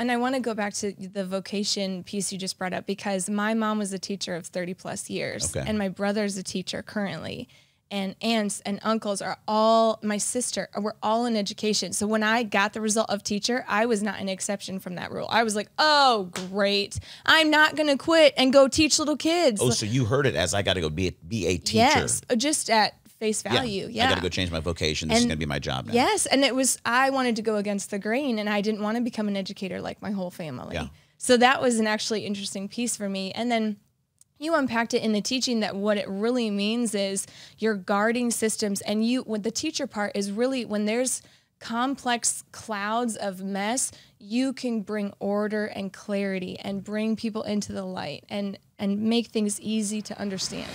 and I want to go back to the vocation piece you just brought up, because my mom was a teacher of 30 plus years, and my brother's a teacher currently, and aunts and uncles are all, my sister, we're all in education. So when I got the result of teacher, I was not an exception from that rule. I was like, oh, great. I'm not going to quit and go teach little kids. Oh, so you heard it as I got to go be a teacher. Yes, just at face value. Yeah. I got to go change my vocation. This is going to be my job now. Yes. And I wanted to go against the grain, and I didn't want to become an educator like my whole family. Yeah. So that was an actually interesting piece for me. And then you unpacked it in the teaching that what it really means is you're guarding systems, and what the teacher part is really when there's complex clouds of mess, you can bring order and clarity and bring people into the light and make things easy to understand.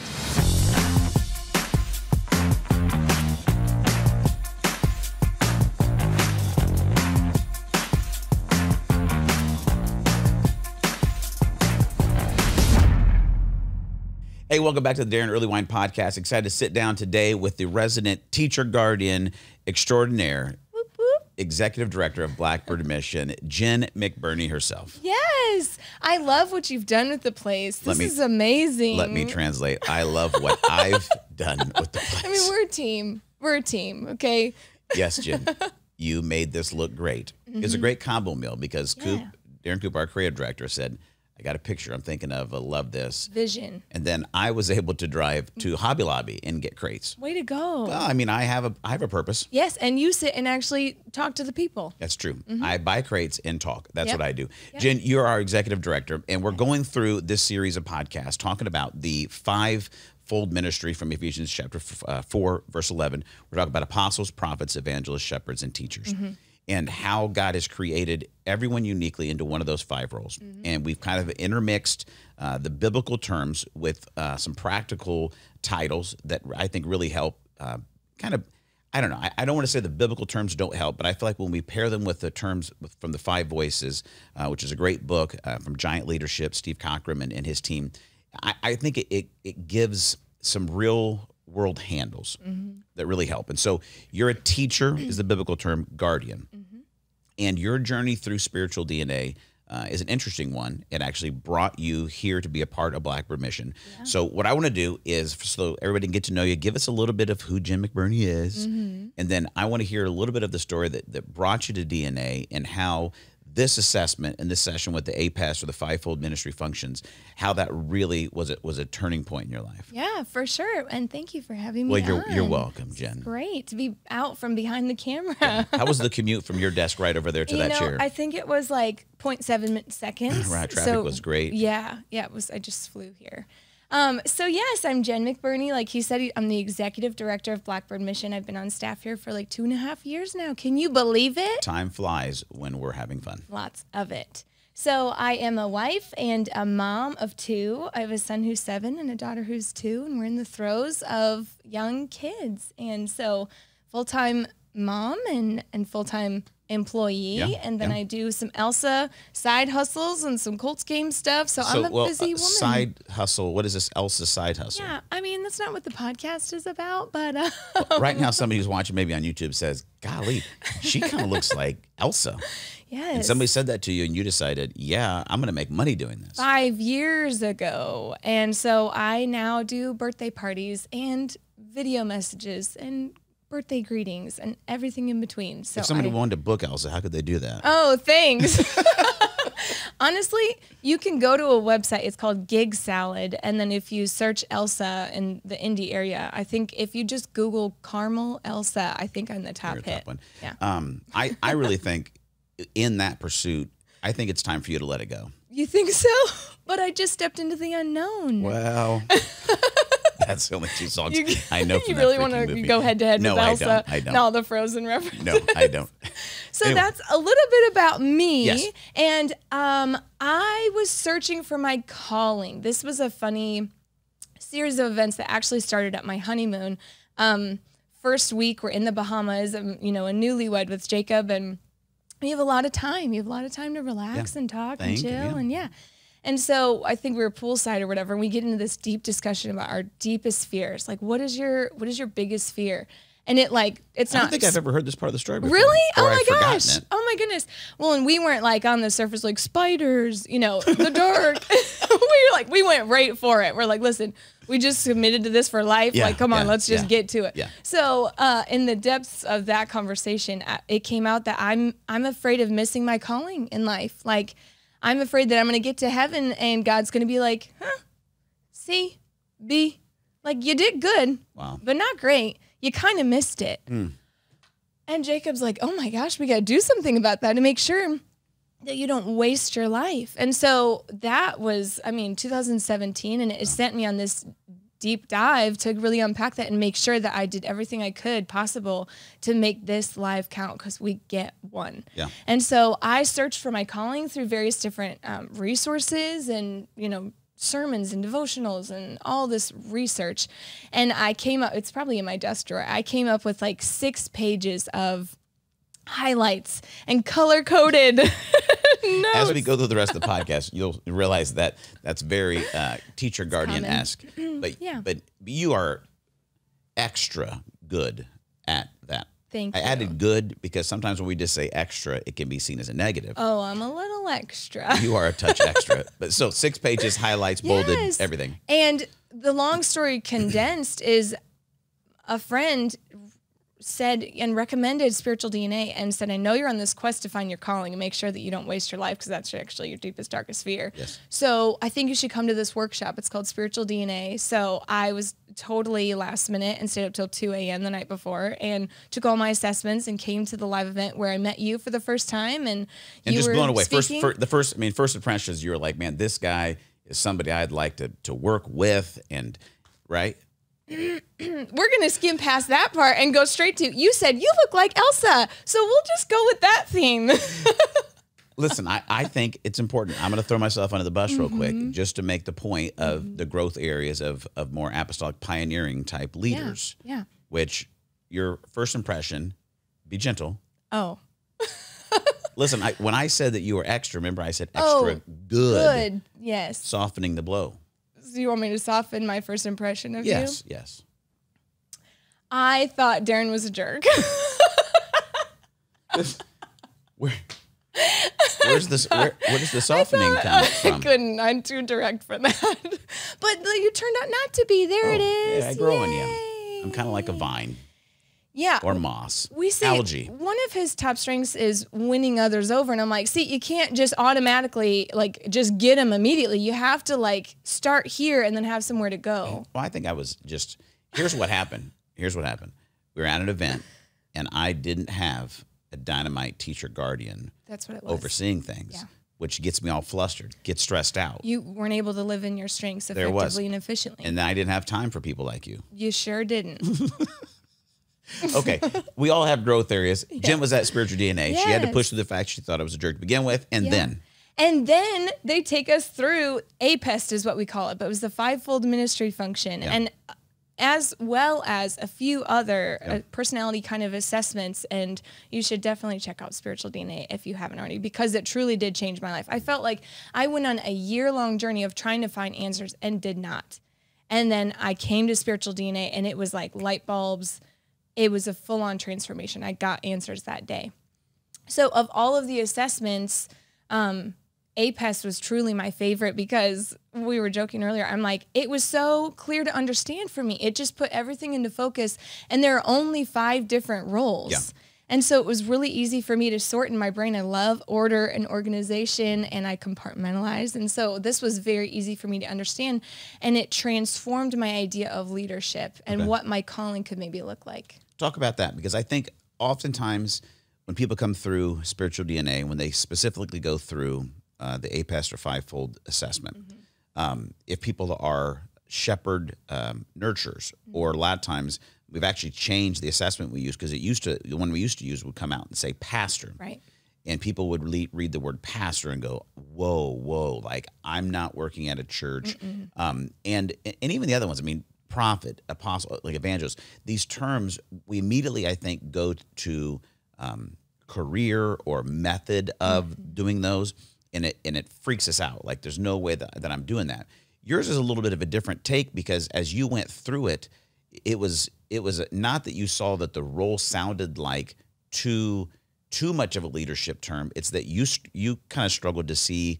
Hey, welcome back to the Daron Earlewine podcast. Excited to sit down today with the resident teacher guardian extraordinaire, whoop, whoop, executive director of Blackbird Mission, Jen McBurnie herself. Yes, I love what you've done with the place. This is amazing. Let me translate. I love what I've done with the place. I mean, we're a team. We're a team, okay? Yes, Jen. You made this look great. Mm-hmm. It's a great combo meal because Darren Coop, our creative director, said, I got a picture I'm thinking of. I love this. Vision. And then I was able to drive to Hobby Lobby and get crates. Way to go. Well, I mean, I have a purpose. Yes, and you sit and actually talk to the people. That's true. Mm-hmm. I buy crates and talk. That's what I do. Yep. Jen, you're our executive director, and we're going through this series of podcasts talking about the five-fold ministry from Ephesians chapter 4, verse 11. We're talking about apostles, prophets, evangelists, shepherds, and teachers. Mm-hmm. And how God has created everyone uniquely into one of those five roles. Mm-hmm. And we've kind of intermixed the biblical terms with some practical titles that I think really help I don't know. I don't want to say the biblical terms don't help, but I feel like when we pair them with the terms from the Five Voices, which is a great book from Giant Leadership, Steve Cockram and his team, I think it gives some real world handles that really help. And so you're a teacher is the biblical term, guardian. And your journey through spiritual DNA is an interesting one. It actually brought you here to be a part of Blackbird Mission. Yeah. So what I want to do is, so everybody can get to know you, give us a little bit of who Jen McBurnie is. And then I want to hear a little bit of the story that brought you to DNA and how this assessment and this session with the APAS or the fivefold ministry functions, how that really was a turning point in your life. Yeah, for sure. And thank you for having me on. You're welcome, Jen. It's great to be out from behind the camera. Yeah. How was the commute from your desk right over there to that chair? I think it was like 0.7 seconds. Right, traffic was great. Yeah, it was. I just flew here. So yes, I'm Jen McBurnie. Like he said, I'm the executive director of Blackbird Mission. I've been on staff here for like 2.5 years now. Can you believe it? Time flies when we're having fun. Lots of it. So I am a wife and a mom of 2. I have a son who's 7 and a daughter who's 2, and we're in the throes of young kids. And so full-time mom and full-time employee, and then I do some Elsa side hustles and some Colts game stuff. So I'm a busy woman. Side hustle. What is this Elsa side hustle? Yeah, I mean that's not what the podcast is about, but well, right now somebody who's watching maybe on YouTube says, "Golly, she kind of looks like Elsa." Yes. And somebody said that to you, and you decided, "Yeah, I'm going to make money doing this." 5 years ago, and so I now do birthday parties and video messages and birthday greetings and everything in between. So if somebody wanted to book Elsa, how could they do that? Oh, thanks. Honestly, you can go to a website. It's called Gig Salad. And then if you search Elsa in the Indy area, I think if you just Google Carmel Elsa, I think I'm the top hit. Top one. Yeah. I really think in that pursuit, I think it's time for you to let it go. You think so? But I just stepped into the unknown. Well... That's the only 2 songs I know from You really want to go head-to-head with Elsa? I don't. And all the Frozen references? No, I don't. So anyway. That's a little bit about me. Yes. And I was searching for my calling. This was a funny series of events that actually started at my honeymoon. First week, we're in the Bahamas, a newlywed with Jacob, and we have a lot of time. You have a lot of time to relax and talk and chill, And so I think we were poolside or whatever, and we get into this deep discussion about our deepest fears. Like, what is your biggest fear? And it's I not. don't think I've ever heard this part of the story before. Really? Or Oh my I've forgotten gosh. it. Oh my goodness. Well, and we weren't like on the surface like spiders, the dark. we went right for it. We're like, listen, we just committed to this for life. Yeah, Like, come on, yeah, let's just get to it. Yeah. So in the depths of that conversation, it came out that I'm afraid of missing my calling in life. Like, I'm afraid that I'm going to get to heaven and God's going to be like, C, B, like you did good, but not great. You kind of missed it. And Jacob's like, oh my gosh, we got to do something about that to make sure that you don't waste your life. And so that was, 2017, and it sent me on this deep dive to really unpack that and make sure that I did everything I could possible to make this life count, because we get one. Yeah. And so I searched for my calling through various different resources and, sermons and devotionals and all this research. And I came up, it's probably in my desk drawer, I came up with like 6 pages of highlights and color-coded notes. As we go through the rest of the podcast, you'll realize that that's very teacher guardian-esque. But you are extra good at that. Thank you. I added good because sometimes when we just say extra, it can be seen as a negative. Oh, I'm a little extra. You are a touch extra. But so 6 pages, highlights, bolded, everything. And the long story condensed is a friend said and recommended Spiritual DNA and said, I know you're on this quest to find your calling and make sure that you don't waste your life, because that's actually your deepest, darkest fear. Yes. So I think you should come to this workshop. It's called Spiritual DNA. So I was totally last minute and stayed up till 2 a.m. the night before and took all my assessments and came to the live event where I met you for the first time. And you just were blown away. Speaking. First impressions, you were like, man, this guy is somebody I'd like to work with, and right? We're going to skim past that part and go straight to, you said you look like Elsa, so we'll just go with that theme. Listen, I think it's important. I'm going to throw myself under the bus real quick just to make the point of the growth areas of more apostolic pioneering type leaders. Yeah. Which your first impression, be gentle. Listen, when I said that you were extra, remember I said extra good. Good, yes. Softening the blow. So you want me to soften my first impression of you? Yes. I thought Daron was a jerk. Where does the softening come from? I'm too direct for that. But you turned out not to be. There it is. Yeah, I grow on you. I'm kind of like a vine. Yeah. Or moss. We say algae. One of his top strengths is winning others over. And I'm like, see, you can't just automatically just get them immediately. You have to start here and then have somewhere to go. Well, I think I was just, here's what happened. We were at an event and I didn't have a dynamite teacher guardian. That's what it was. Overseeing things, which gets me all flustered, get stressed out. You weren't able to live in your strengths effectively and efficiently. And I didn't have time for people like you. You sure didn't. Okay, we all have growth areas. Yeah. Jen was at Spiritual DNA. Yes. She had to push through the fact she thought I was a jerk to begin with, and then they take us through APEST is what we call it, but it was the fivefold ministry function, and as well as a few other personality kind of assessments. And you should definitely check out Spiritual DNA if you haven't already, because it truly did change my life. I felt like I went on a year-long journey of trying to find answers and did not, and then I came to Spiritual DNA, and it was like light bulbs. It was a full-on transformation. I got answers that day. So of all of the assessments, APEST was truly my favorite, because we were joking earlier. I'm like, it was so clear to understand for me. It just put everything into focus, and there are only 5 different roles. Yeah. And so it was really easy for me to sort in my brain. I love order and organization, and I compartmentalize. And so this was very easy for me to understand, and it transformed my idea of leadership and what my calling could maybe look like. Talk about that, because I think oftentimes when people come through Spiritual DNA, when they specifically go through the APEST or fivefold assessment, if people are Shepard nurturers, or a lot of times we've actually changed the assessment we use, because the one we used to use would come out and say pastor. Right. And people would read the word pastor and go, whoa, like I'm not working at a church. And even the other ones, I mean, prophet, apostle, like evangelist, these terms, we immediately, I think, go to career or method of doing those, and it freaks us out. Like there's no way that I'm doing that. Yours is a little bit of a different take, because as you went through it, it was not that you saw that the role sounded like too much of a leadership term. It's that you kind of struggled to see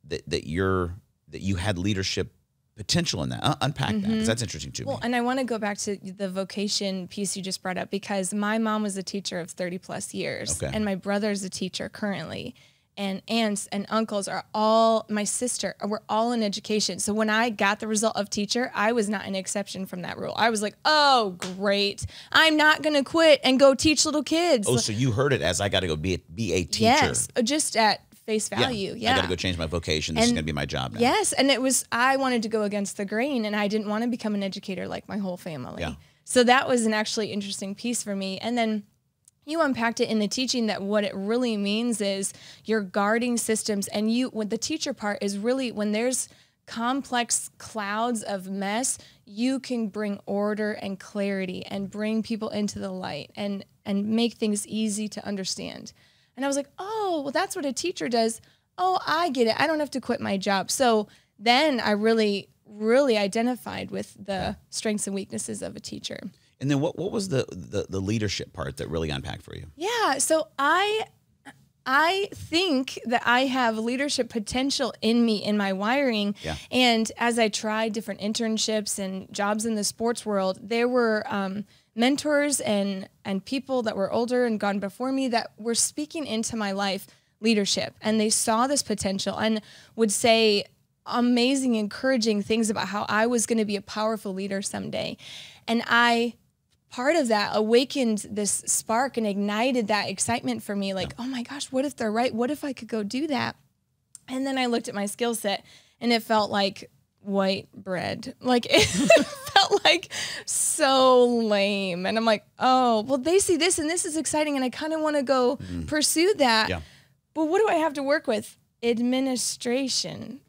that you had leadership potential in that. Unpack that, because that's interesting too. Well, and I want to go back to the vocation piece you just brought up, because my mom was a teacher of 30 plus years, and my brother's a teacher currently, and aunts and uncles are all, my sister, we're all in education. So when I got the result of teacher, I was not an exception from that rule. I was like, oh, great. I'm not going to quit and go teach little kids. Oh, so you heard it as I got to go be a teacher. Yes, just at face value. Yeah. I got to go change my vocation. This is going to be my job now. Yes. And I wanted to go against the grain, and I didn't want to become an educator like my whole family. Yeah. So that was an actually interesting piece for me. And then you unpacked it in the teaching that what it really means is you're guarding systems, and what the teacher part is really when there's complex clouds of mess, you can bring order and clarity and bring people into the light and make things easy to understand. And I was like, oh, well, that's what a teacher does. Oh, I get it. I don't have to quit my job. So then I really, really identified with the strengths and weaknesses of a teacher. And then what was the leadership part that really unpacked for you? Yeah, so I think that I have leadership potential in me, in my wiring. Yeah. And as I tried different internships and jobs in the sports world, there were mentors and people that were older and gone before me that were speaking into my life leadership. And they saw this potential and would say amazing, encouraging things about how I was going to be a powerful leader someday. And part of that awakened this spark and ignited that excitement for me. Like, oh my gosh, what if they're right? What if I could go do that? And then I looked at my skill set, and it felt like white bread. Like, it felt like so lame. And I'm like, oh, well, they see this and this is exciting, and I kind of want to go pursue that. Yeah. But what do I have to work with? Administration.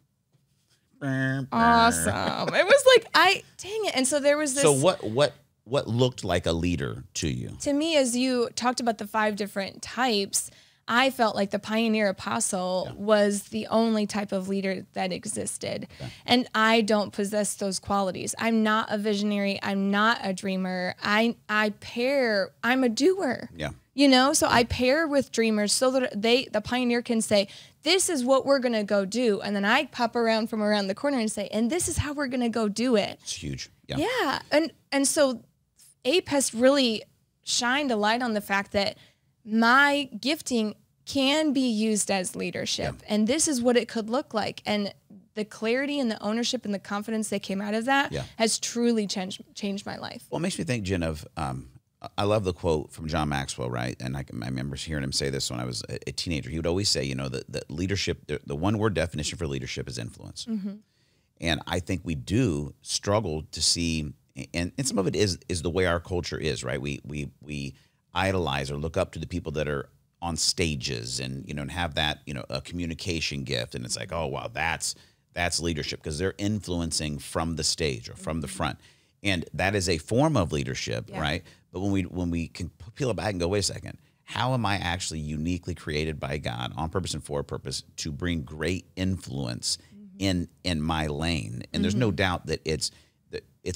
Awesome. It was like, dang it. And so there was this. So what looked like a leader to you? To me, as you talked about the 5 different types, I felt like the pioneer apostle was the only type of leader that existed. Okay. And I don't possess those qualities. I'm not a visionary. I'm not a dreamer. I'm a doer. Yeah. You know, so I pair with dreamers so that the pioneer can say, this is what we're going to go do. And then I pop around from around the corner and say, and this is how we're going to go do it. It's huge. Yeah. Yeah. And so APE has really shined a light on the fact that my gifting can be used as leadership. Yeah. And this is what it could look like. And the clarity and the ownership and the confidence that came out of that has truly changed my life. Well, it makes me think, Jen, of I love the quote from John Maxwell, right? And I remember hearing him say this when I was a teenager. He would always say, you know, that leadership, the one-word definition for leadership is influence. Mm-hmm. And I think we do struggle to see, and some of it is the way our culture is, right? We idolize or look up to the people that are on stages and, you know, and have that, you know, a communication gift. And it's like, oh, wow, that's leadership because they're influencing from the stage or from the front. And that is a form of leadership, right? But when we can peel it back and go, wait a second, how am I actually uniquely created by God on purpose and for a purpose to bring great influence in my lane? And there's no doubt that it's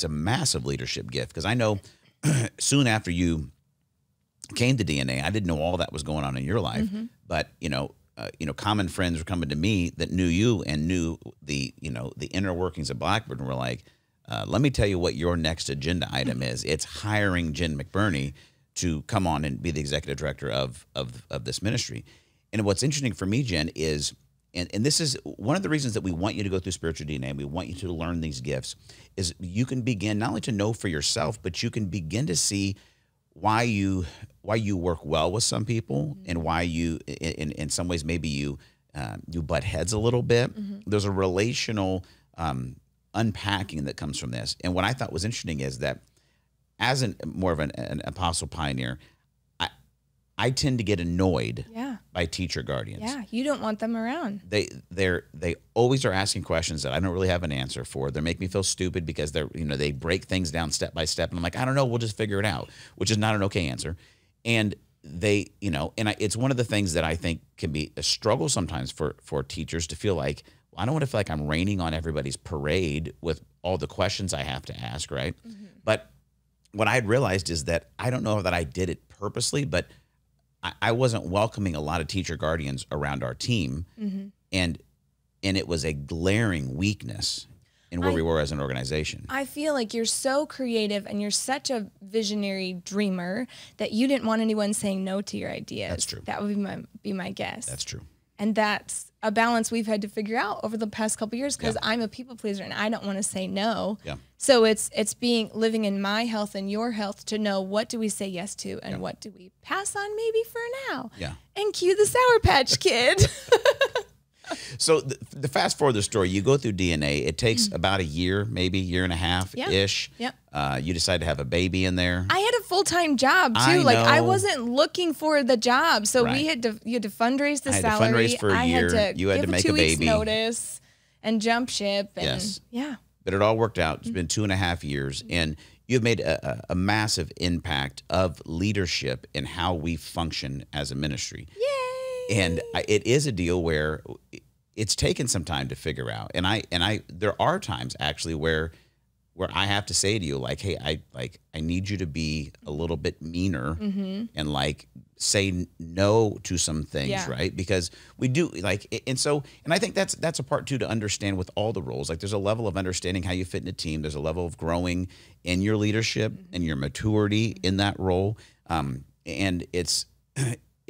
a massive leadership gift, because I know soon after you came to DNA, I didn't know all that was going on in your life, but common friends were coming to me that knew you and knew the inner workings of Blackbird, and were like, let me tell you what your next agenda item is. It's hiring Jen McBurnie to come on and be the executive director of this ministry. And what's interesting for me, Jen, is, and this is one of the reasons that we want you to go through Spiritual DNA, and we want you to learn these gifts, is you can begin not only to know for yourself, but you can begin to see why you work well with some people, and why you, in some ways, maybe you butt heads a little bit. There's a relational unpacking that comes from this. And what I thought was interesting is that as more of an apostle pioneer, I tend to get annoyed by teacher guardians. Yeah, you don't want them around. They always are asking questions that I don't really have an answer for. They make me feel stupid because they break things down step by step, and I'm like, I don't know, we'll just figure it out, which is not an okay answer. And it's one of the things that I think can be a struggle sometimes for teachers to feel like, well, I don't want to feel like I'm raining on everybody's parade with all the questions I have to ask, right? But what I had realized is that I don't know that I did it purposely, but I wasn't welcoming a lot of teacher guardians around our team. And it was a glaring weakness in where we were as an organization. I feel like you're so creative and you're such a visionary dreamer that you didn't want anyone saying no to your ideas. That's true. That would be my guess. That's true. And that's a balance we've had to figure out over the past couple of years, because I'm a people pleaser and I don't want to say no. Yeah. So it's living in my health and your health to know, what do we say yes to and what do we pass on maybe for now. Yeah. And cue the Sour Patch Kid. So the fast forward the story, you go through DNA. It takes about a year, maybe year and a half-ish. Yep. You decide to have a baby in there. I had a full-time job too. I wasn't looking for the job. So you had to fundraise the salary. I had to fundraise for a year. You had to make a 2 weeks baby. notice and jump ship. And Yes. Yeah. But it all worked out. It's been 2.5 years, and you've made a massive impact of leadership in how we function as a ministry. Yay! And it is a deal where it's taken some time to figure out. And there are times actually where I have to say to you, like, hey, I need you to be a little bit meaner and like say no to some things, right? Because we do and I think that's a part too to understand with all the roles. Like, there's a level of understanding how you fit in a team. There's a level of growing in your leadership and your maturity in that role. And it's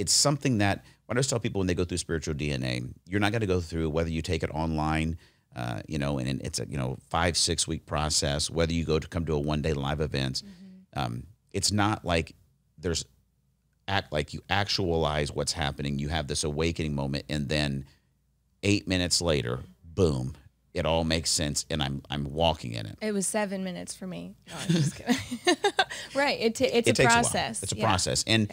something that I always tell people when they go through spiritual DNA, you're not going to go through, whether you take it online, and it's a 5-6 week process, whether you come to a 1-day live event. It's not like you actualize what's happening. You have this awakening moment, and then 8 minutes later, boom, it all makes sense, and I'm walking in it. It was 7 minutes for me. No, I'm just kidding. Right. It's a process. It's a process. And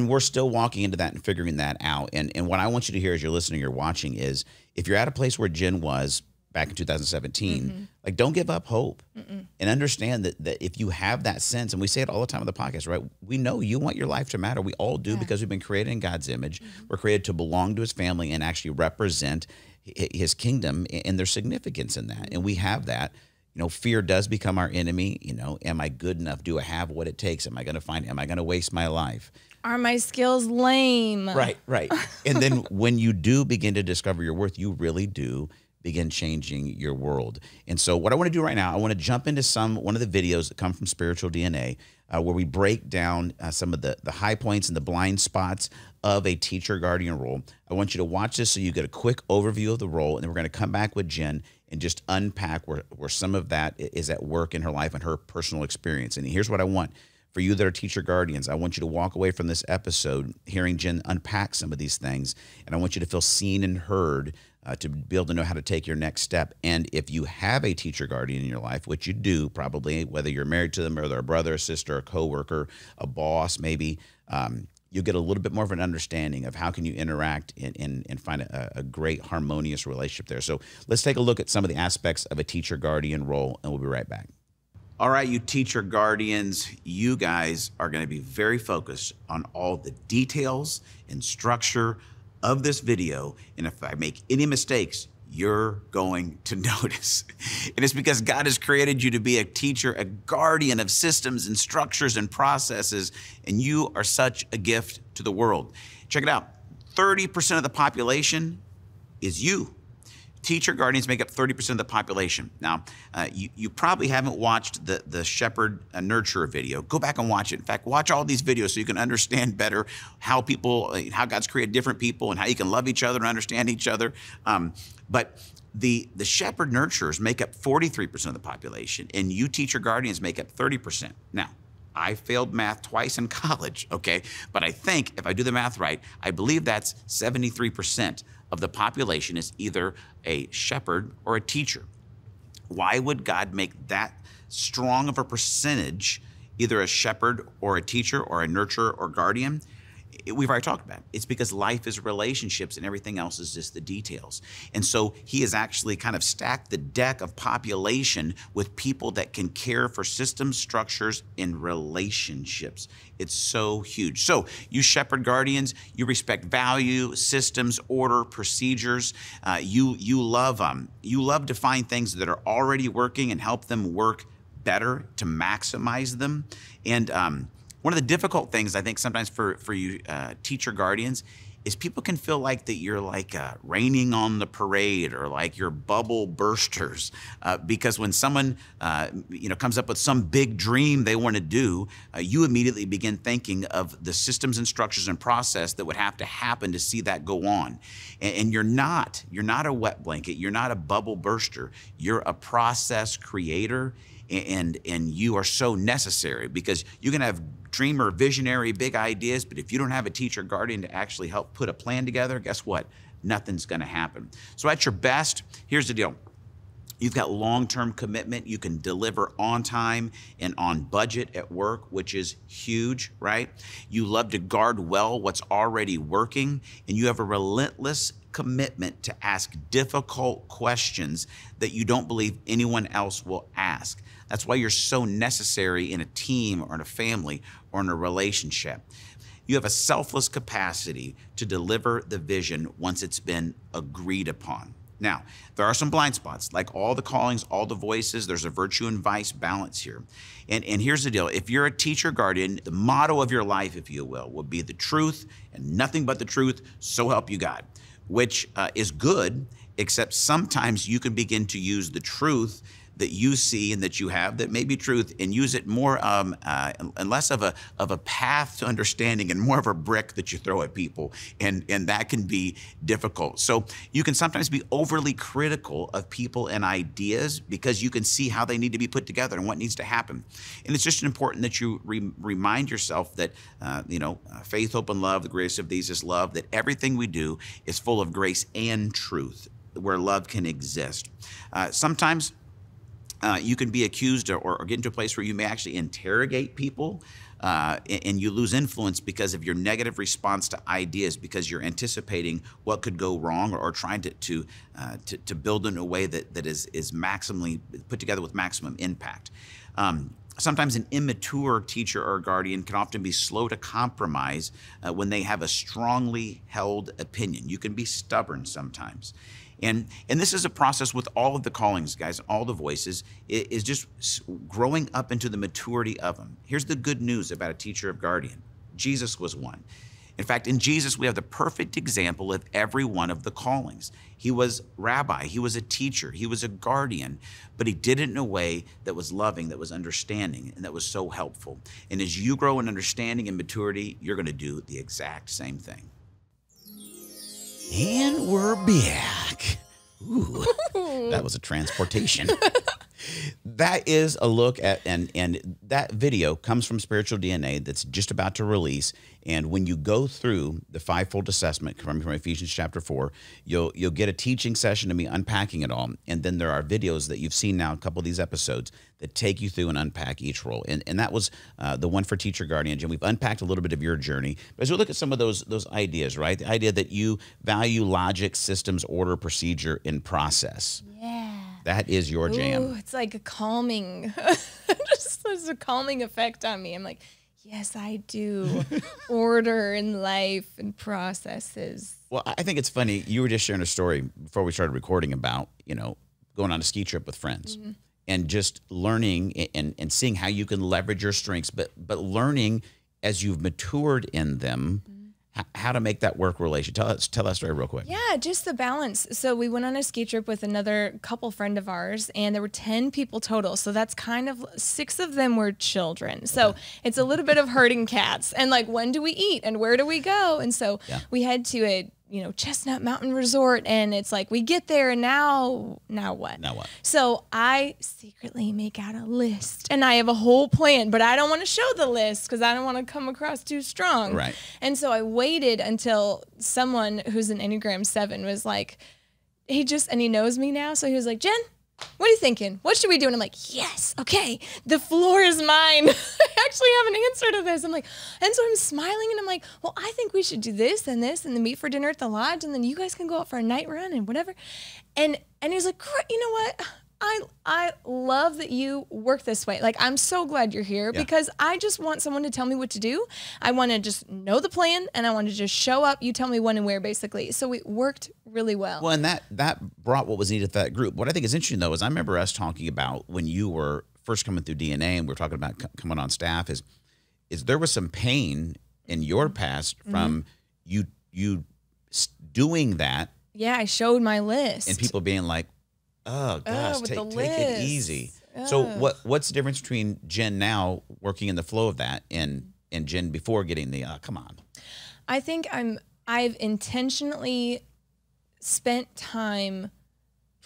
we're still walking into that and figuring that out. And what I want you to hear as you're listening or watching is, if you're at a place where Jen was back in 2017, like, don't give up hope and understand that if you have that sense, and we say it all the time on the podcast, right? We know you want your life to matter. We all do, because we've been created in God's image. We're created to belong to his family and actually represent his kingdom, and there's significance in that. And we have that. Fear does become our enemy. Am I good enough? Do I have what it takes? Am I going to waste my life? Are my skills lame? Right. And then when you do begin to discover your worth, you really do begin changing your world. And so what I want to do right now, I want to jump into one of the videos that come from Spiritual DNA, where we break down some of the high points and the blind spots of a teacher guardian role. I want you to watch this so you get a quick overview of the role, and then we're going to come back with Jen and just unpack where some of that is at work in her life and her personal experience. And here's what I want. For you that are teacher guardians, I want you to walk away from this episode hearing Jen unpack some of these things, and I want you to feel seen and heard, to be able to know how to take your next step. And if you have a teacher guardian in your life, which you do probably, whether you're married to them or they're a brother, a sister, a coworker, a boss, maybe, you'll get a little bit more of an understanding of how can you interact and find a great harmonious relationship there. So let's take a look at some of the aspects of a teacher guardian role, and we'll be right back. All right, you teacher guardians, you guys are going to be very focused on all the details and structure of this video. And if I make any mistakes, you're going to notice. And it's because God has created you to be a teacher, a guardian of systems and structures and processes, and you are such a gift to the world. Check it out. 30% of the population is you. Teacher guardians make up 30% of the population. Now, you probably haven't watched the Shepard nurturer video. Go back and watch it. In fact, watch all these videos so you can understand better how God's created different people and how you can love each other and understand each other. But the Shepard nurturers make up 43% of the population, and you teacher guardians make up 30%. Now, I failed math twice in college, okay? But I think if I do the math right, I believe that's 73% of the population is either a shepherd or a teacher. Why would God make that strong of a percentage, either a shepherd or a teacher or a nurturer or guardian? We've already talked about it. It's because life is relationships and everything else is just the details. And so he has actually kind of stacked the deck of population with people that can care for systems, structures, and relationships. It's so huge. So you shepherd guardians, you respect value, systems, order, procedures. You love to find things that are already working and help them work better to maximize them. And one of the difficult things I think sometimes for you teacher guardians is people can feel like that you're like raining on the parade, or like you're bubble bursters, because when someone comes up with some big dream they want to do, you immediately begin thinking of the systems and structures and process that would have to happen to see that go on. And you're not a wet blanket, you're not a bubble burster, you're a process creator, and you are so necessary, because you can have dreamer, visionary, big ideas, but if you don't have a teacher guardian to actually help put a plan together, guess what? Nothing's going to happen. So at your best, here's the deal. You've got long-term commitment. You can deliver on time and on budget at work, which is huge, right? You love to guard well what's already working, and you have a relentless commitment to ask difficult questions that you don't believe anyone else will ask. That's why you're so necessary in a team or in a family or in a relationship. You have a selfless capacity to deliver the vision once it's been agreed upon. Now, there are some blind spots, like all the callings, all the voices. There's a virtue and vice balance here. And here's the deal. If you're a teacher guardian, the motto of your life, if you will be the truth and nothing but the truth, so help you God, which is good, except sometimes you can begin to use the truth that you see and that you have that may be truth, and use it more and less of a path to understanding and more of a brick that you throw at people, and that can be difficult. So you can sometimes be overly critical of people and ideas because you can see how they need to be put together and what needs to happen. And it's just important that you remind yourself that faith, hope, and love, the greatest of these is love, that everything we do is full of grace and truth, where love can exist. Sometimes you can be accused or get into a place where you may actually interrogate people, and you lose influence because of your negative response to ideas, because you're anticipating what could go wrong, or trying to build in a way that is maximally put together with maximum impact. Sometimes an immature teacher or guardian can often be slow to compromise when they have a strongly held opinion. You can be stubborn sometimes. And this is a process with all of the callings, guys, all the voices, is just growing up into the maturity of them. Here's the good news about a teacher of guardian. Jesus was one. In fact, in Jesus, we have the perfect example of every one of the callings. He was rabbi, he was a teacher, he was a guardian, but he did it in a way that was loving, that was understanding, and that was so helpful. And as you grow in understanding and maturity, you're going to do the exact same thing. And we're back. Ooh, that was a transportation. That is a look at, and that video comes from Spiritual DNA that's just about to release. And when you go through the fivefold assessment from Ephesians chapter 4, you'll get a teaching session of me unpacking it all. And then there are videos that you've seen now, a couple of these episodes, that take you through and unpack each role. And that was the one for Teacher Guardian. And we've unpacked a little bit of your journey. But as we look at some of those ideas, right? The idea that you value logic, systems, order, procedure, and process. Yeah. That is your jam. Ooh, it's like a calming, just there's a calming effect on me. I'm like, yes, I do. Order in life and processes. Well, I think it's funny. You were just sharing a story before we started recording about, going on a ski trip with friends, mm-hmm. and just learning and seeing how you can leverage your strengths, but learning as you've matured in them, mm-hmm. how to make that work relation. Tell that story real quick. Yeah, just the balance. So we went on a ski trip with another couple friend of ours, and there were 10 people total. So that's kind of 6 of them were children. So it's a little bit of herding cats, and like, when do we eat and where do we go? And so we head to a Chestnut Mountain Resort, and it's like, we get there, and now what? Now what? So I secretly make out a list, and I have a whole plan, but I don't want to show the list because I don't want to come across too strong. Right. And so I waited until someone who's an Enneagram 7 was like, he knows me now, so he was like, Jen, what are you thinking? What should we do? And I'm like, yes, okay, the floor is mine. I actually have an answer to this. I'm like, and so I'm smiling, and I'm like, well, I think we should do this, and then meet for dinner at the lodge, and then you guys can go out for a night run and whatever. And he's like, you know what? I love that you work this way. Like, I'm so glad you're here because I just want someone to tell me what to do. I want to just know the plan, and I want to just show up. You tell me when and where, basically. So it worked really well. Well, and that brought what was needed for that group. What I think is interesting, though, is I remember us talking about when you were first coming through DNA, and we're talking about coming on staff, is there was some pain in your past from you doing that. Yeah, I showed my list. And people being like, oh, gosh, take it easy. So what's the difference between Jen now working in the flow of that and Jen before getting the, come on? I think I've intentionally spent time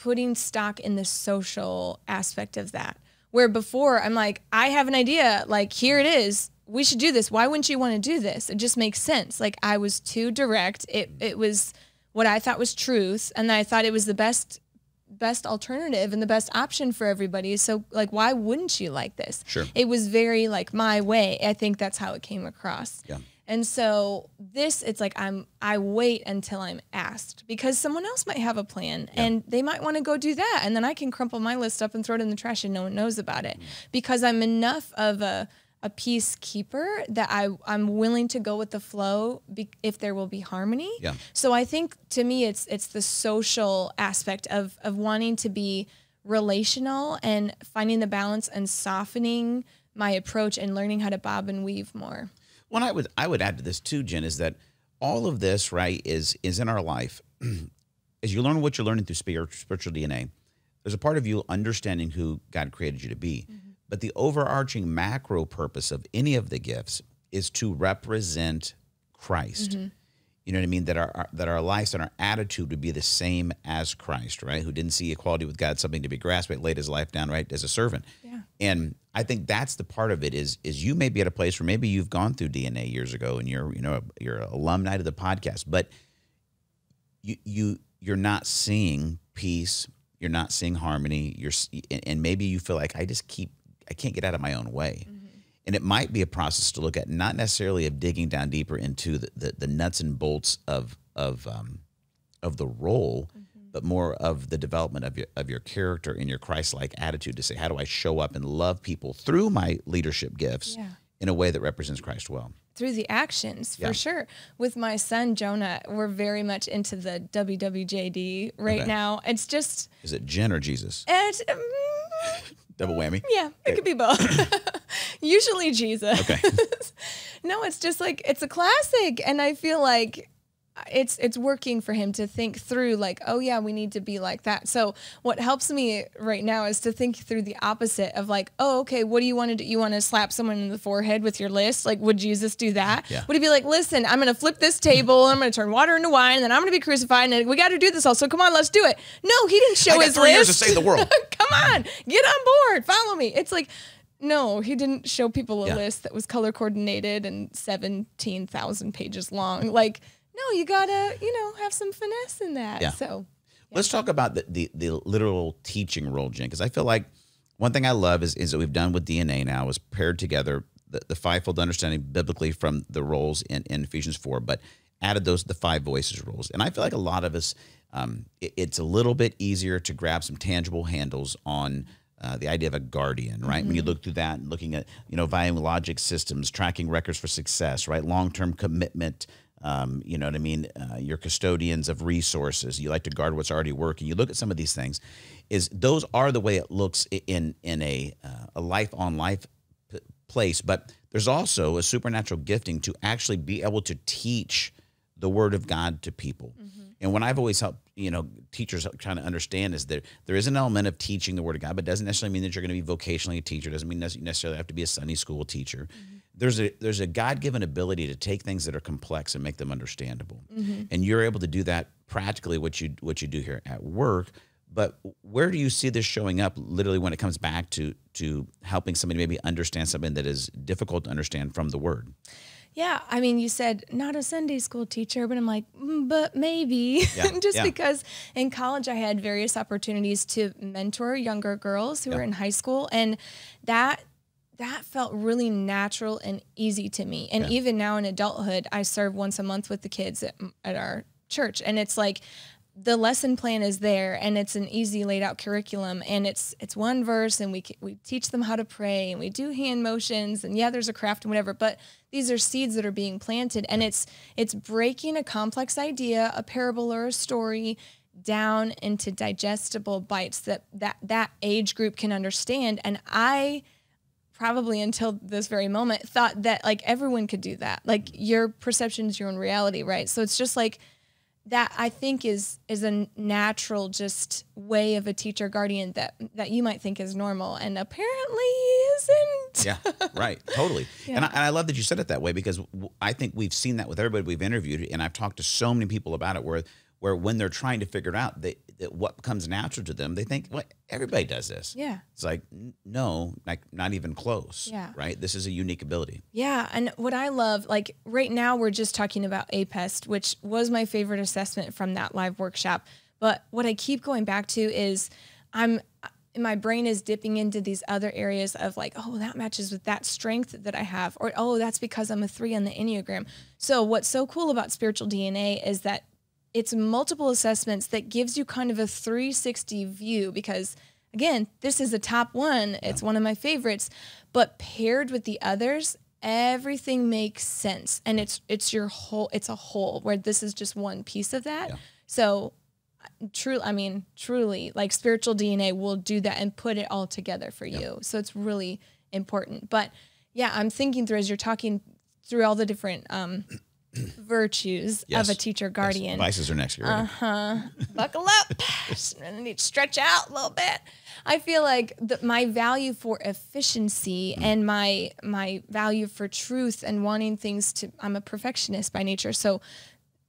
putting stock in the social aspect of that. Where before I'm like, I have an idea, like, here it is. We should do this. Why wouldn't you want to do this? It just makes sense. Like, I was too direct. It was what I thought was truth, and I thought it was the best alternative and the best option for everybody. So, like, why wouldn't you like this? Sure. It was very, like, my way. I think that's how it came across. Yeah. And so it's like I wait until I'm asked, because someone else might have a plan and they might want to go do that. And then I can crumple my list up and throw it in the trash and no one knows about it, because I'm enough of a peacekeeper that I'm willing to go with the flow if there will be harmony. Yeah. So I think, to me, it's the social aspect of wanting to be relational and finding the balance and softening my approach and learning how to bob and weave more. Well, I would add to this too, Jen, is that all of this, right, is in our life. As you learn what you're learning through spiritual DNA, there's a part of you understanding who God created you to be. Mm-hmm. But the overarching macro purpose of any of the gifts is to represent Christ. Mm-hmm. You know what I mean? That our lives and our attitude would be the same as Christ, right? Who didn't see equality with God something to be grasped, but laid his life down, right, as a servant. Yeah. And I think that's the part of it is you may be at a place where maybe you've gone through DNA years ago and you're an alumni to the podcast, but you're not seeing peace, you're not seeing harmony, and maybe you feel like I can't get out of my own way. Mm-hmm. And it might be a process to look at, not necessarily of digging down deeper into the nuts and bolts of the role, but more of the development of your character and your Christ-like attitude to say, how do I show up and love people through my leadership gifts in a way that represents Christ well? Through the actions, for sure. With my son, Jonah, we're very much into the WWJD right now. It's just... Is it Jen or Jesus? It's... Double whammy? Yeah, it could be both. Usually Jesus. Okay. No, it's just like, it's a classic. And I feel like it's working for him to think through, like, oh yeah, we need to be like that. So what helps me right now is to think through the opposite of, like, oh, okay, what do you want to do? You want to slap someone in the forehead with your list? Like, would Jesus do that? Yeah. Would he be like, listen, I'm going to flip this table, I'm going to turn water into wine, and then I'm going to be crucified, and we got to do this also. Come on, let's do it. No, he didn't show his list. I got 3 years to save the world. Come on, get on board, follow me. It's like, no, he didn't show people a list that was color coordinated and 17,000 pages long. Like, no, you gotta, have some finesse in that. Yeah. So, let's talk about the literal teaching role, Jen, because I feel like one thing I love is that we've done with DNA now is paired together the fivefold understanding biblically from the roles in Ephesians 4, but added the 5 voices roles. And I feel like a lot of us, it's a little bit easier to grab some tangible handles on the idea of a guardian, right? Mm-hmm. When you look through that and looking at, volume logic systems, tracking records for success, right? Long-term commitment. You know what I mean? You're custodians of resources. You like to guard what's already working. You look at some of these things. Those are the way it looks in a life-on-life place. But there's also a supernatural gifting to actually be able to teach the Word of God to people. Mm-hmm. And when I've always helped, teachers trying to understand is there is an element of teaching the Word of God, but it doesn't necessarily mean that you're going to be vocationally a teacher. It doesn't mean you necessarily have to be a Sunday school teacher. Mm-hmm. There's a God-given ability to take things that are complex and make them understandable. Mm-hmm. And you're able to do that practically what you do here at work. But where do you see this showing up literally when it comes back to helping somebody maybe understand something that is difficult to understand from the Word? Yeah, I mean, you said not a Sunday school teacher, but I'm like, but maybe. Yeah, because in college I had various opportunities to mentor younger girls who were in high school, and that felt really natural and easy to me. And even now in adulthood, I serve once a month with the kids at our church, and it's like the lesson plan is there, and it's an easy laid out curriculum, and it's one verse, and we teach them how to pray, and we do hand motions, and there's a craft and whatever, but these are seeds that are being planted, and it's breaking a complex idea, a parable or a story down into digestible bites that age group can understand. And I probably until this very moment thought that like everyone could do that. Like your perception is your own reality, right? So it's just like that I think is a natural just way of a teacher guardian that you might think is normal and apparently isn't. Yeah, right. Totally. Yeah. And I love that you said it that way because I think we've seen that with everybody we've interviewed, and I've talked to so many people about it where when they're trying to figure it out, that what comes natural to them, they think, well, everybody does this. Yeah. It's like, no, like not even close. Yeah. Right? This is a unique ability. Yeah. And what I love, like right now we're just talking about APEST, which was my favorite assessment from that live workshop. But what I keep going back to is my brain is dipping into these other areas of like, oh, that matches with that strength that I have, or, oh, that's because I'm a 3 on the Enneagram. So what's so cool about spiritual DNA is that it's multiple assessments that gives you kind of a 360 view because, again, this is a top one. It's one of my favorites. But paired with the others, everything makes sense. And it's your whole, it's a whole where this is just one piece of that. Yeah. So truly, like spiritual DNA will do that and put it all together for you. So it's really important. But yeah, I'm thinking through as you're talking through all the different virtues of a teacher guardian. Yes. Vices are next year. Buckle up. I need to stretch out a little bit. I feel like my value for efficiency and my value for truth and wanting things to, I'm a perfectionist by nature. So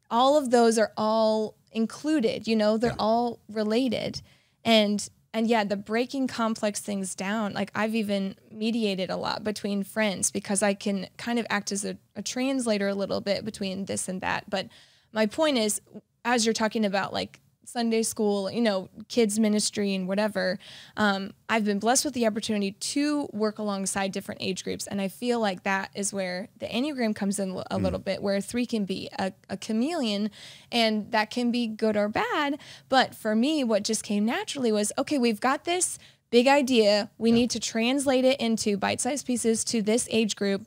all of those are all included, you know, they're all related. And yeah, the breaking complex things down, like I've even mediated a lot between friends because I can kind of act as a translator a little bit between this and that. But my point is, as you're talking about like Sunday school, you know, kids ministry and whatever, I've been blessed with the opportunity to work alongside different age groups. And I feel like that is where the Enneagram comes in a little bit, where 3 can be a chameleon, and that can be good or bad. But for me, what just came naturally was, okay, we've got this big idea. We need to translate it into bite-sized pieces to this age group.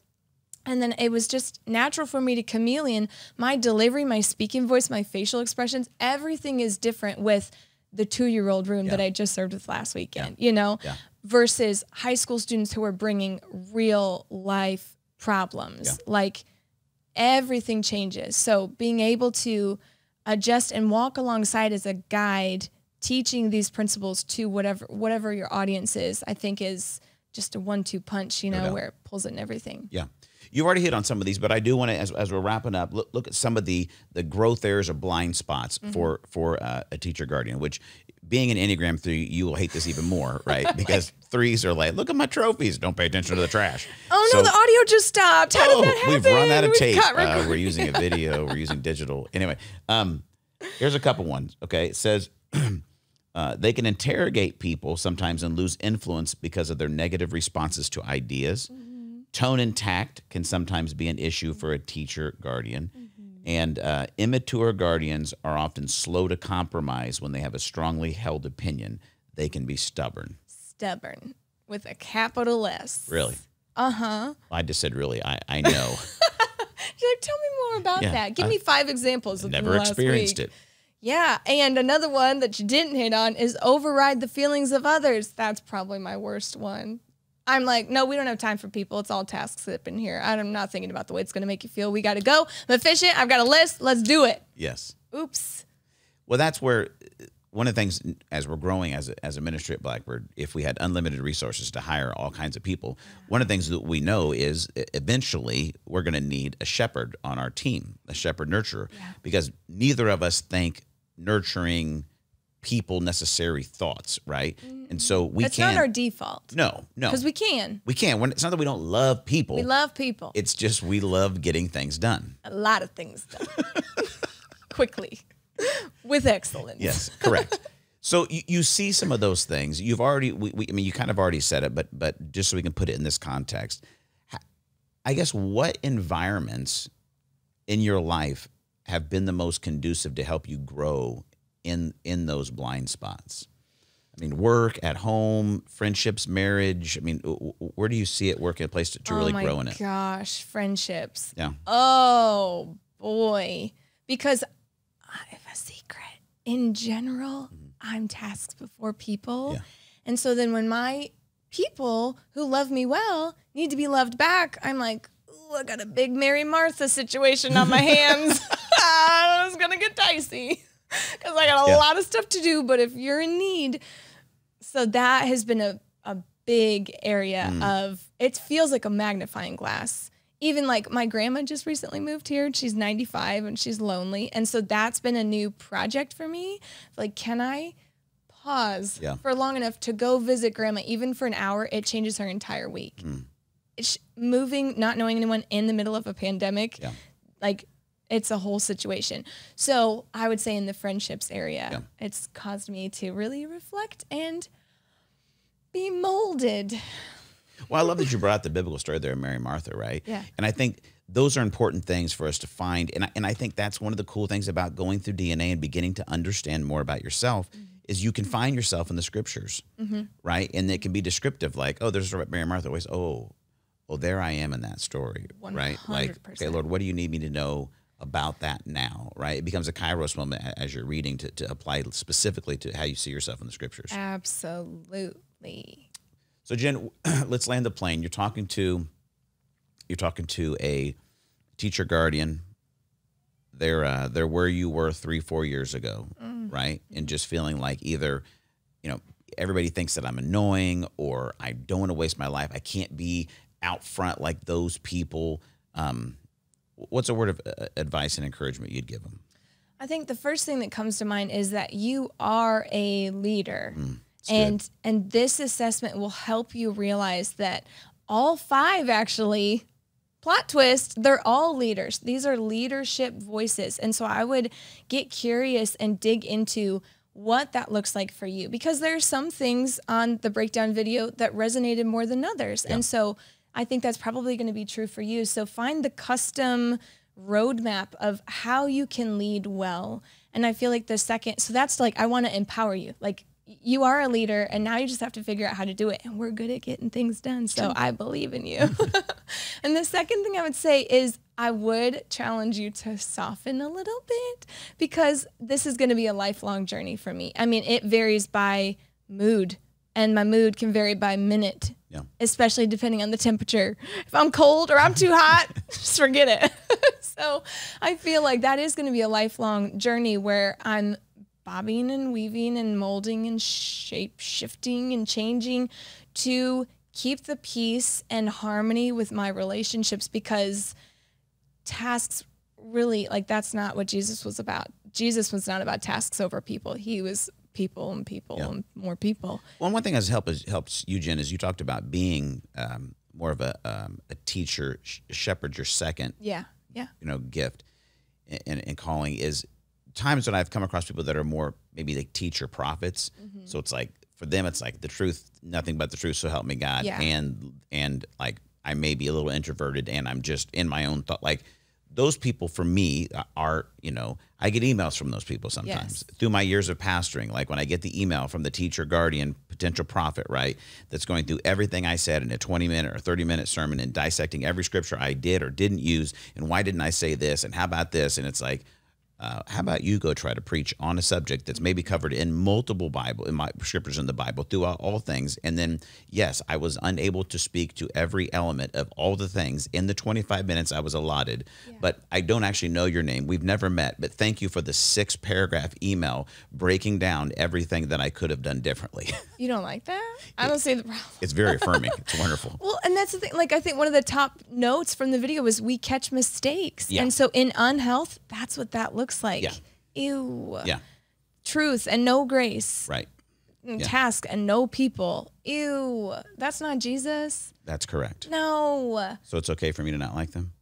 And then it was just natural for me to chameleon my delivery, my speaking voice, my facial expressions. Everything is different with the 2-year-old room that I just served with last weekend, you know, versus high school students who are bringing real life problems. Like everything changes. So being able to adjust and walk alongside as a guide, teaching these principles to whatever your audience is, I think is just a 1-2 punch, you know, where it pulls in everything. Yeah. You've already hit on some of these, but I do want to, as we're wrapping up, look at some of the growth areas or blind spots for a teacher guardian, which being an Enneagram 3, you will hate this even more, right? Because 3s are like, look at my trophies. Don't pay attention to the trash. Oh, no, the audio just stopped. How did that happen? We've run out of tape. We're using a video. We're using digital. Anyway, here's a couple ones, okay? It says they can interrogate people sometimes and lose influence because of their negative responses to ideas. Tone and tact can sometimes be an issue for a teacher guardian. And immature guardians are often slow to compromise when they have a strongly held opinion. They can be stubborn. Stubborn with a capital S. Really? Uh-huh. I just said really. I know. You're like, tell me more about that. Give me 5 examples. Never experienced it. Yeah, and another one that you didn't hit on is override the feelings of others. That's probably my worst one. I'm like, no, we don't have time for people. It's all tasks up in here. I'm not thinking about the way it's going to make you feel. We got to go. I'm efficient. I've got a list. Let's do it. Yes. Oops. Well, that's where one of the things as we're growing as a ministry at Blackbird, if we had unlimited resources to hire all kinds of people, one of the things that we know is eventually we're going to need a shepherd on our team, a shepherd nurturer, because neither of us think nurturing people necessary thoughts, right? And so we That's not our default. No. Because we can. We can. It's not that we don't love people. We love people. It's just we love getting things done. A lot of things done. Quickly. With excellence. Yes, correct. So you see some of those things. You've already, I mean, you kind of already said it, but just so we can put it in this context, I guess what environments in your life have been the most conducive to help you grow in those blind spots? I mean, work, at home, friendships, marriage. I mean, where do you see it working a place to really grow in it? Oh, my gosh, friendships. Yeah. Oh, boy. Because I have a secret. in general, I'm tasks before people. Yeah. And so then when my people who love me well need to be loved back, I'm like, ooh, I got a big Mary Martha situation on my hands. It's going to get dicey because I got a lot of stuff to do. But if you're in need, so that has been a big area of, it feels like a magnifying glass. Even like my grandma just recently moved here and she's 95 and she's lonely. And so that's been a new project for me. Like, can I pause for long enough to go visit grandma, even for an hour? It changes her entire week. Moving, not knowing anyone in the middle of a pandemic, like it's a whole situation. So I would say in the friendships area, it's caused me to really reflect and be molded. Well, I love that you brought up the biblical story there of Mary and Martha, right? Yeah. And I think those are important things for us to find. And I think that's one of the cool things about going through DNA and beginning to understand more about yourself is you can find yourself in the scriptures, right? And it can be descriptive, like, oh, there's Mary and Martha. Always, oh, there I am in that story, 100%. right? Like, okay, Lord, what do you need me to know about that now, right? It becomes a kairos moment as you're reading to apply specifically to how you see yourself in the scriptures. Absolutely. So Jen, let's land the plane. You're talking to a teacher guardian. They're where you were 3-4 years ago, right? And just feeling like either, everybody thinks that I'm annoying or I don't want to waste my life. I can't be out front like those people. What's a word of advice and encouragement you'd give them? I think the first thing that comes to mind is that you are a leader. And this assessment will help you realize that all 5 actually, plot twist, they're all leaders. These are leadership voices. And so I would get curious and dig into what that looks like for you, because there are some things on the breakdown video that resonated more than others. And so I think that's probably going to be true for you. So find the custom roadmap of how you can lead well. And I feel like the second, so that's like, I want to empower you. Like, you are a leader and now you just have to figure out how to do it. And we're good at getting things done. So I believe in you. And the second thing I would say is I would challenge you to soften a little bit, because this is going to be a lifelong journey for me. I mean, it varies by mood, and my mood can vary by minute, especially depending on the temperature. If I'm cold or I'm too hot, just forget it. So I feel like that is going to be a lifelong journey where I'm bobbing and weaving and molding and shape shifting and changing to keep the peace and harmony with my relationships, because tasks really, like, that's not what Jesus was about. Jesus was not about tasks over people. He was people and people and more people. Well, one thing that helps you, Jen, is you talked about being more of a teacher. Shepard, your second gift and calling is times when I've come across people that are more maybe like teacher prophets. So it's like, for them, it's like the truth, nothing but the truth, so help me God. And like, I may be a little introverted and I'm just in my own thought. Like, those people for me are, I get emails from those people sometimes through my years of pastoring. Like when I get the email from the teacher, guardian, potential prophet, right, that's going through everything I said in a 20-minute or 30-minute sermon and dissecting every scripture I did or didn't use, and why didn't I say this, and how about this? And it's like, how about you go try to preach on a subject that's maybe covered in multiple scriptures in the Bible throughout all things. And then, yes, I was unable to speak to every element of all the things in the 25 minutes I was allotted, but I don't actually know your name. We've never met, but thank you for the 6-paragraph email breaking down everything that I could have done differently. You don't like that? I don't see the problem. It's very affirming. It's wonderful. Well, and that's the thing. Like, I think one of the top notes from the video was we catch mistakes. And so in unhealth, that's what that looks like. Ew. Truth and no grace. Right. Task and no people. Ew. That's not Jesus. That's correct. No. So it's okay for me to not like them?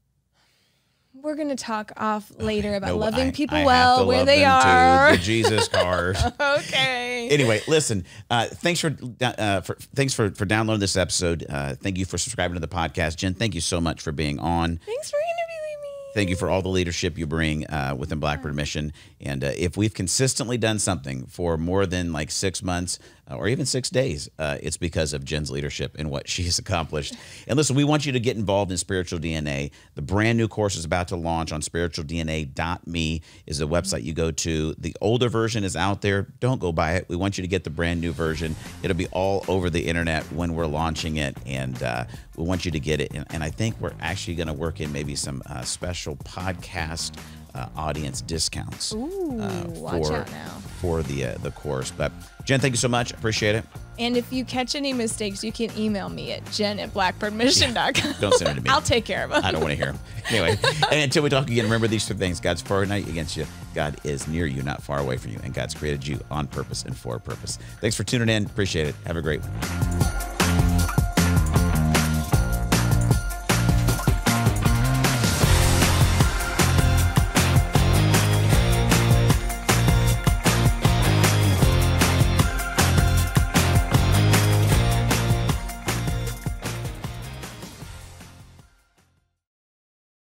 We're going to talk off later about loving people I well where they are. The Jesus card. Okay. Anyway, listen, thanks for downloading this episode. Thank you for subscribing to the podcast. Jen, thank you so much for being on. Thanks for interviewing me. Thank you for all the leadership you bring within Blackbird Mission. And if we've consistently done something for more than like 6 months, or even 6 days, it's because of Jen's leadership and what she's accomplished. And listen, we want you to get involved in Spiritual DNA. The brand new course is about to launch on spiritualdna.me is the website you go to. The older version is out there. Don't go buy it. We want you to get the brand new version. It'll be all over the internet when we're launching it, and we want you to get it. And I think we're actually going to work in maybe some special podcast audience discounts watch out now. For the course. But Jen, thank you so much. Appreciate it. And if you catch any mistakes, you can email me at jen@blackbirdmission.com. Don't send it to me. I'll take care of them. I don't want to hear them. Anyway, and until we talk again, remember these 3 things. God's for you, not against you. God is near you, not far away from you. And God's created you on purpose and for a purpose. Thanks for tuning in. Appreciate it. Have a great one.